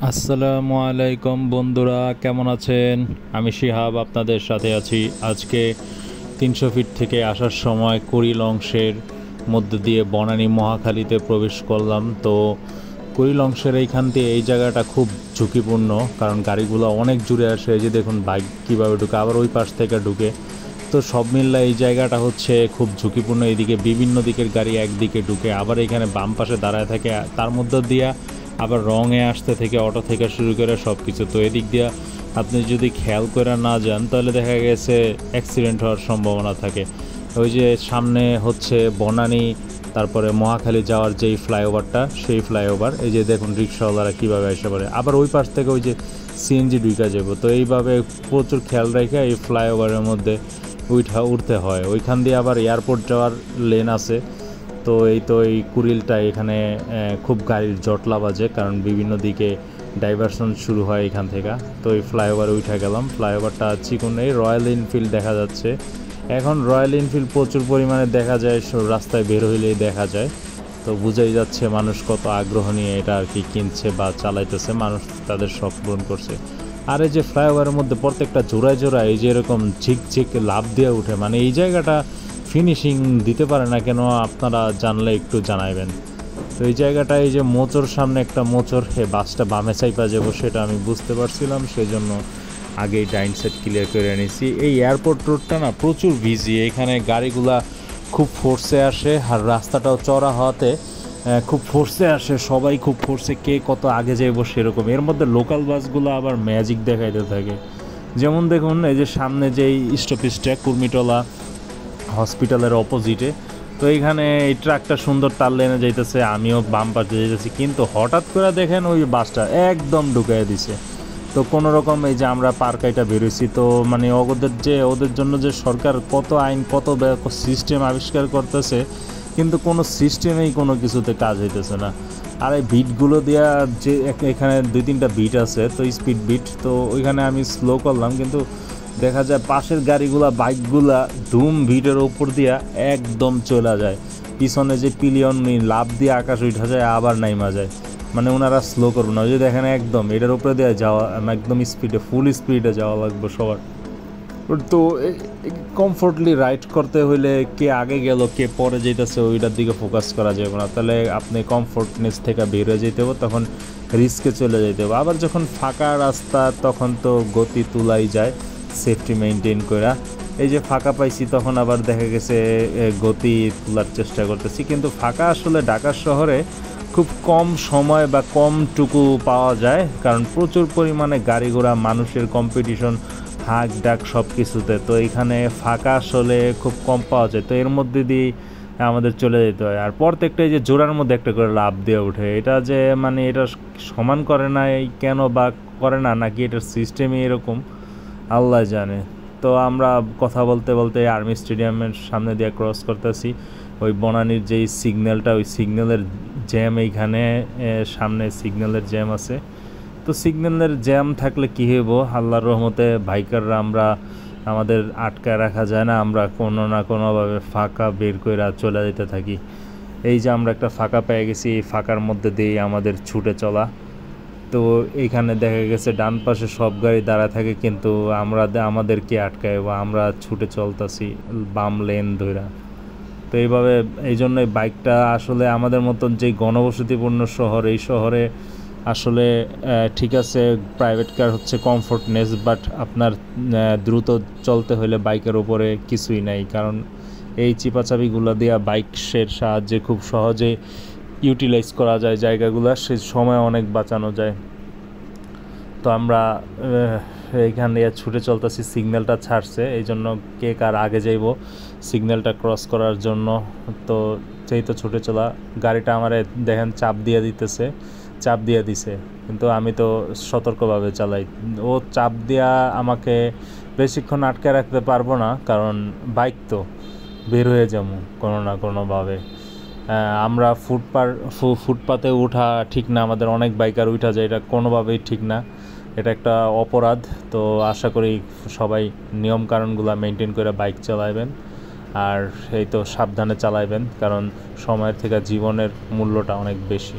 আসসালামু আলাইকুম বন্ধুরা, কেমন আছেন? আমি শিহাব আপনাদের সাথে আছি। আজকে 300 ফিট থেকে আসার সময় কুড়িল অংশের মধ্যে দিয়ে বনানী মহাখালীতে প্রবেশ করলাম। তো কুড়িল অংশের এইখান দিয়ে এই জায়গাটা খুব ঝুঁকিপূর্ণ, কারণ গাড়িগুলো অনেক জুড়ে আসে। এই যে দেখুন বাইক কীভাবে ঢুকে, আবার ওই পাশ থেকে ঢুকে। তো সব মিললে এই জায়গাটা হচ্ছে খুব ঝুঁকিপূর্ণ। এইদিকে বিভিন্ন দিকের গাড়ি একদিকে ঢুকে, আবার এখানে বাম পাশে দাঁড়ায় থাকে, তার মধ্যে দিয়া আবার রঙে আসতে থেকে অটো থেকে শুরু করে সব কিছু। তো এদিক দিয়ে আপনি যদি খেয়াল করে না যান তাহলে দেখা গেছে অ্যাক্সিডেন্ট হওয়ার সম্ভাবনা থাকে। ওই যে সামনে হচ্ছে বনানী, তারপরে মহাখালী যাওয়ার যেই ফ্লাইওভারটা, সেই ফ্লাইওভার। এই যে দেখুন রিক্সাওয়ালারা কীভাবে এসে পড়ে, আবার ওই পাশ থেকে ওই যে সিএনজি ঢুকে যাব। তো এইভাবে প্রচুর খেয়াল রেখে এই ফ্লাইওভারের মধ্যে উঠতে হয়। ওইখান দিয়ে আবার এয়ারপোর্ট যাওয়ার লেন আছে। তো এই কুড়িলটা এখানে খুব গাড়ির জটলা বাজে, কারণ বিভিন্ন দিকে ডাইভারশন শুরু হয় এখান থেকে। তো এই ফ্লাইওভারে উঠে গেলাম। ফ্লাইওভারটা চিকন, এই রয়্যাল এনফিল্ড দেখা যাচ্ছে। এখন রয়্যাল এনফিল্ড প্রচুর পরিমাণে দেখা যায়, রাস্তায় বের হইলেই দেখা যায়। তো বোঝাই যাচ্ছে মানুষ কত আগ্রহ নিয়ে এটা আর কি কিনছে বা চালাইতেছে, মানুষ তাদের শখ পূরণ করছে। আর এই যে ফ্লাইওভারের মধ্যে প্রত্যেকটা জোড়ায় জোড়ায় এই যে এরকম ঝিকঝিক লাভ দিয়ে উঠে, মানে এই জায়গাটা ফিনিশিং দিতে পারে না কেন, আপনারা জানলে একটু জানাইবেন। তো এই জায়গাটা, এই যে মোচর সামনে একটা মোচর, বাসটা বামে চাইপা যাবো সেটা আমি বুঝতে পারছিলাম, সেই জন্য আগেই ডাইন সাইড ক্লিয়ার করে নিয়েছি। এই এয়ারপোর্ট রোডটা না প্রচুর বিজি, এখানে গাড়িগুলা খুব ফোর্সে আসে, আর রাস্তাটাও চড়া হওয়াতে খুব ফোর্সে আসে, সবাই খুব ফোর্সে, কে কত আগে যাইব সেরকম। এর মধ্যে লোকাল বাসগুলো আবার ম্যাজিক দেখাইতে থাকে। যেমন দেখুন এই যে সামনে যেই স্টপেজটা কুর্মিটোলা হসপিটালের অপোজিটে, তো এইখানে এই ট্রাকটা সুন্দর তার লেনে যাইতেছে, আমিও বাম পাশে যাইতেছি, কিন্তু হঠাৎ করে দেখেন ওই বাসটা একদম ঢুকাই দিছে। তো কোনো রকম এই যে আমরা পার্কাইটা বেরোইছি, তো মানে ওদের জন্য যে সরকার কত আইন কত সিস্টেম আবিষ্কার করতেছে, কিন্তু কোনো সিস্টেমেই কোনো কিছুতে কাজ হইতেছে না। আর এই বিটগুলো দেওয়া, যে এখানে 2-3টা বিট আছে, তো স্পিড বিট, তো ওইখানে আমি স্লো করলাম, কিন্তু দেখা যায় পাশের গাড়িগুলা বাইকগুলা ধুম ভিটের ওপর দিয়া একদম চলে যায়। পিছনে যে পিলিয়ন লাভ দিয়ে আকাশ উঠা যায়, আবার নাইমা যায়। মানে ওনারা স্লো করবো না, ওই যে দেখেন একদম এটার উপরে দেওয়া যাওয়া, একদম স্পিডে, ফুল স্পিডে যাওয়া লাগবে সবার। তো কমফোর্টলি রাইড করতে হইলে কে আগে গেল কে পরে যেতেছে ওইটার দিকে ফোকাস করা যাবে না, তাহলে আপনি কমফোর্টনেস থেকে বের হয়ে যেতে হবে, তখন রিস্কে চলে যেতে হবে। আবার যখন ফাঁকা রাস্তা তখন তো গতি তুলাই যায় সেফটি মেনটেন করা। এই যে ফাঁকা পাইছি তখন আবার দেখা গেছে গতি তোলার চেষ্টা করতেছি, কিন্তু ফাঁকা আসলে ঢাকা শহরে খুব কম সময় বা কমটুকু পাওয়া যায়, কারণ প্রচুর পরিমাণে গাড়ি ঘোড়া, মানুষের কম্পিটিশন, হাঁক ডাক সব কিছুতে। তো এখানে ফাঁকা আসলে খুব কম পাওয়া যায়, তো এর মধ্যে দিয়ে আমাদের চলে যেতে হয়। আর প্রত্যেকটা এই যে জোড়ার মধ্যে একটা করে লাভ দিয়ে ওঠে, এটা যে মানে এটা সমান করে না কেন বা করে না, নাকি এটার সিস্টেমই এরকম আল্লাহ জানে। তো আমরা কথা বলতে বলতে আর্মি স্টেডিয়ামের সামনে দিয়ে ক্রস করতেছি। ওই বনানীর যেই সিগন্যালটা, ওই সিগন্যালের জ্যাম, এইখানে সামনে সিগন্যালের জ্যাম আছে। তো সিগন্যালের জ্যাম থাকলে কী হইব, আল্লাহর রহমতে বাইকাররা আমরা আমাদের আটকায় রাখা যায় না, আমরা কোনো না কোনোভাবে ফাঁকা বের করে চলে যেতে থাকি। এই যে আমরা একটা ফাঁকা পেয়ে গেছি, এই ফাঁকার মধ্যে দিয়েই আমাদের ছুটে চলা। তো এইখানে দেখা গেছে ডান পাশে সব গাড়ি দাঁড়ায় থাকে, কিন্তু আমাদেরকে আটকায় বা আমরা ছুটে চলতেছি বাম লেন ধইরা। তো এইভাবে এই জন্যই বাইকটা আসলে আমাদের মতন যে ঘনবসতিপূর্ণ শহর, এই শহরে আসলে ঠিক আছে প্রাইভেট কার হচ্ছে কমফোর্টনেস, বাট আপনার দ্রুত চলতে হলে বাইকের ওপরে কিছুই নাই, কারণ এই চিপাচাপিগুলো দিয়ে বাইকের সাহায্যে খুব সহজে ইউটিলাইজ করা যায় জায়গাগুলো, সে সময় অনেক বাঁচানো যায়। তো আমরা এইখান দিয়ে ছুটে চলতেছি, সিগন্যালটা ছাড়ছে, এই জন্য কে কার আগে যাইব সিগন্যালটা ক্রস করার জন্য। তো সেই তো ছুটে চলা, গাড়িটা আমারে দেখেন চাপ দিয়ে দিছে, কিন্তু আমি তো সতর্কভাবে চালাই। ও চাপ দিয়া আমাকে বেশিক্ষণ আটকে রাখতে পারবো না, কারণ বাইক তো বের হয়ে যাবো কোনো না কোনোভাবে। আমরা ফুটপাতে ওঠা ঠিক না, আমাদের অনেক বাইকার উঠা যায়, এটা কোনোভাবেই ঠিক না, এটা একটা অপরাধ। তো আশা করি সবাই নিয়মকানুনগুলো মেনটেন করে বাইক চালাবেন, আর এই তো সাবধানে চালাবেন, কারণ সময়ের থেকে জীবনের মূল্যটা অনেক বেশি।